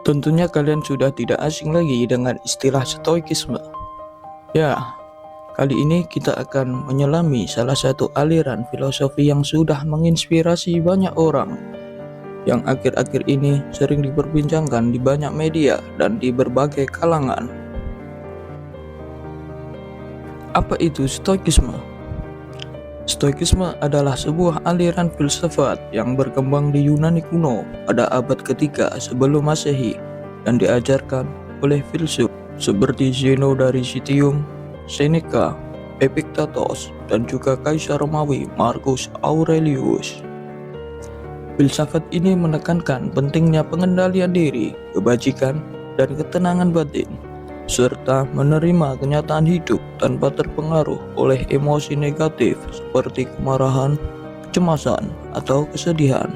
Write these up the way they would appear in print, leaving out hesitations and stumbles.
Tentunya kalian sudah tidak asing lagi dengan istilah stoikisme. Ya, kali ini kita akan menyelami salah satu aliran filosofi yang sudah menginspirasi banyak orang, yang akhir-akhir ini sering diperbincangkan di banyak media dan di berbagai kalangan. Apa itu stoikisme? Stoikisme adalah sebuah aliran filsafat yang berkembang di Yunani kuno pada abad ketiga sebelum Masehi dan diajarkan oleh filsuf seperti Zeno dari Citium, Seneca, Epictetus, dan juga Kaisar Romawi Marcus Aurelius. Filsafat ini menekankan pentingnya pengendalian diri, kebajikan, dan ketenangan batin, serta menerima kenyataan hidup tanpa terpengaruh oleh emosi negatif seperti kemarahan, kecemasan, atau kesedihan.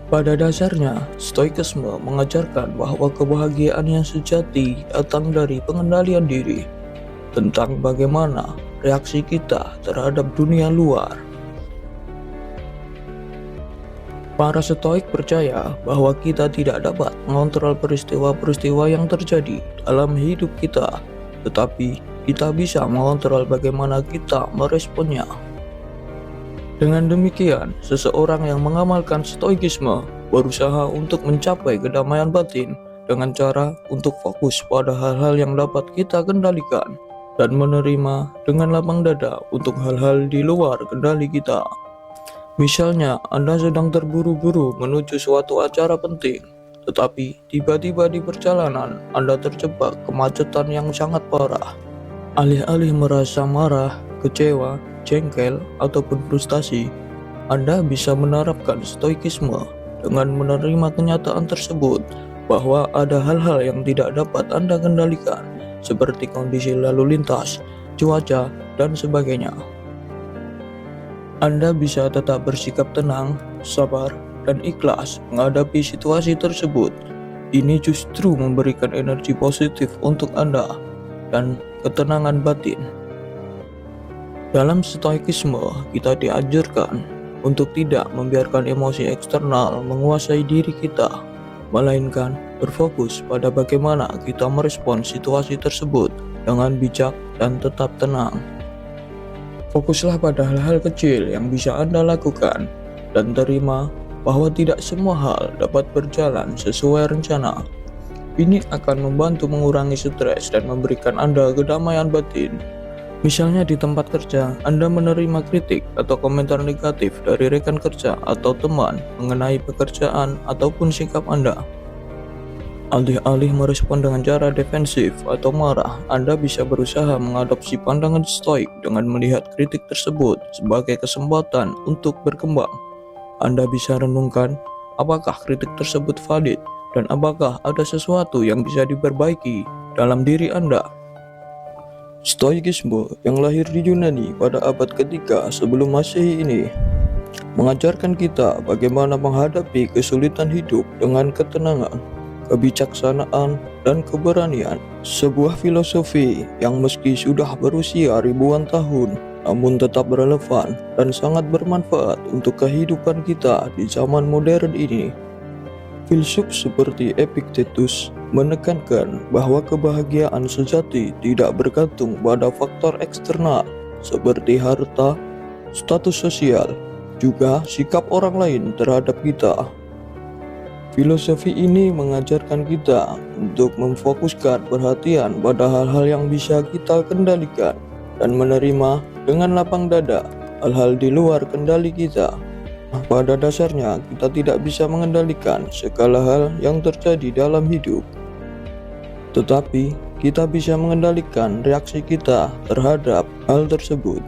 Pada dasarnya, stoikisme mengajarkan bahwa kebahagiaan yang sejati datang dari pengendalian diri, tentang bagaimana reaksi kita terhadap dunia luar. Para stoik percaya bahwa kita tidak dapat mengontrol peristiwa-peristiwa yang terjadi dalam hidup kita, tetapi kita bisa mengontrol bagaimana kita meresponnya. Dengan demikian, seseorang yang mengamalkan stoikisme berusaha untuk mencapai kedamaian batin dengan cara untuk fokus pada hal-hal yang dapat kita kendalikan dan menerima dengan lapang dada untuk hal-hal di luar kendali kita. Misalnya, Anda sedang terburu-buru menuju suatu acara penting, tetapi tiba-tiba di perjalanan Anda terjebak kemacetan yang sangat parah. Alih-alih merasa marah, kecewa, jengkel, ataupun frustasi, Anda bisa menerapkan stoikisme dengan menerima kenyataan tersebut bahwa ada hal-hal yang tidak dapat Anda kendalikan, seperti kondisi lalu lintas, cuaca, dan sebagainya. Anda bisa tetap bersikap tenang, sabar, dan ikhlas menghadapi situasi tersebut. Ini justru memberikan energi positif untuk Anda dan ketenangan batin. Dalam stoikisme, kita diajarkan untuk tidak membiarkan emosi eksternal menguasai diri kita, melainkan berfokus pada bagaimana kita merespon situasi tersebut dengan bijak dan tetap tenang. Fokuslah pada hal-hal kecil yang bisa Anda lakukan dan terima bahwa tidak semua hal dapat berjalan sesuai rencana. Ini akan membantu mengurangi stres dan memberikan Anda kedamaian batin. Misalnya di tempat kerja, Anda menerima kritik atau komentar negatif dari rekan kerja atau teman mengenai pekerjaan ataupun sikap Anda. Alih-alih merespon dengan cara defensif atau marah, Anda bisa berusaha mengadopsi pandangan stoik dengan melihat kritik tersebut sebagai kesempatan untuk berkembang. Anda bisa renungkan, apakah kritik tersebut valid dan apakah ada sesuatu yang bisa diperbaiki dalam diri Anda. Stoikisme yang lahir di Yunani pada abad ketiga sebelum Masehi ini mengajarkan kita bagaimana menghadapi kesulitan hidup dengan ketenangan, kebijaksanaan, dan keberanian. Sebuah filosofi yang meski sudah berusia ribuan tahun, namun tetap relevan dan sangat bermanfaat untuk kehidupan kita di zaman modern ini. Filsuf seperti Epictetus menekankan bahwa kebahagiaan sejati tidak bergantung pada faktor eksternal seperti harta, status sosial, juga sikap orang lain terhadap kita. Filosofi ini mengajarkan kita untuk memfokuskan perhatian pada hal-hal yang bisa kita kendalikan dan menerima dengan lapang dada hal-hal di luar kendali kita. Pada dasarnya, kita tidak bisa mengendalikan segala hal yang terjadi dalam hidup, tetapi kita bisa mengendalikan reaksi kita terhadap hal tersebut.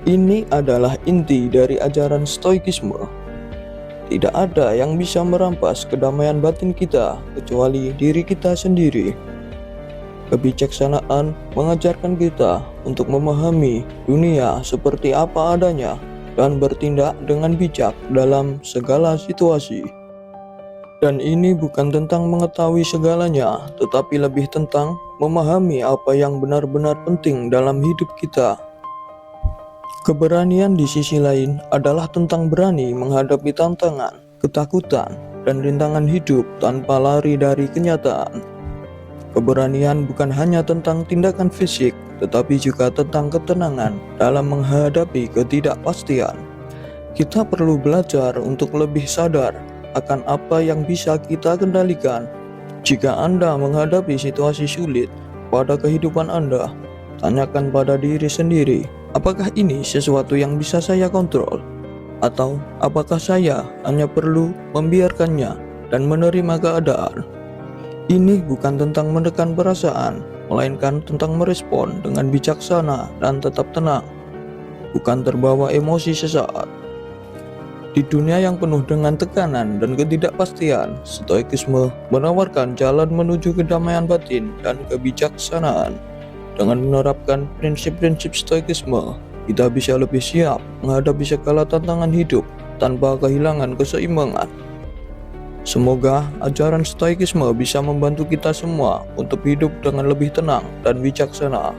Ini adalah inti dari ajaran stoikisme. Tidak ada yang bisa merampas kedamaian batin kita kecuali diri kita sendiri. Kebijaksanaan mengajarkan kita untuk memahami dunia seperti apa adanya dan bertindak dengan bijak dalam segala situasi. Dan ini bukan tentang mengetahui segalanya, tetapi lebih tentang memahami apa yang benar-benar penting dalam hidup kita. Keberanian di sisi lain adalah tentang berani menghadapi tantangan, ketakutan, dan rintangan hidup tanpa lari dari kenyataan. Keberanian bukan hanya tentang tindakan fisik, tetapi juga tentang ketenangan dalam menghadapi ketidakpastian. Kita perlu belajar untuk lebih sadar akan apa yang bisa kita kendalikan. Jika Anda menghadapi situasi sulit pada kehidupan Anda, tanyakan pada diri sendiri, apakah ini sesuatu yang bisa saya kontrol? Atau apakah saya hanya perlu membiarkannya dan menerima keadaan? Ini bukan tentang menekan perasaan, melainkan tentang merespon dengan bijaksana dan tetap tenang, bukan terbawa emosi sesaat. Di dunia yang penuh dengan tekanan dan ketidakpastian, stoikisme menawarkan jalan menuju kedamaian batin dan kebijaksanaan. Dengan menerapkan prinsip-prinsip stoikisme, kita bisa lebih siap menghadapi segala tantangan hidup tanpa kehilangan keseimbangan. Semoga ajaran stoikisme bisa membantu kita semua untuk hidup dengan lebih tenang dan bijaksana.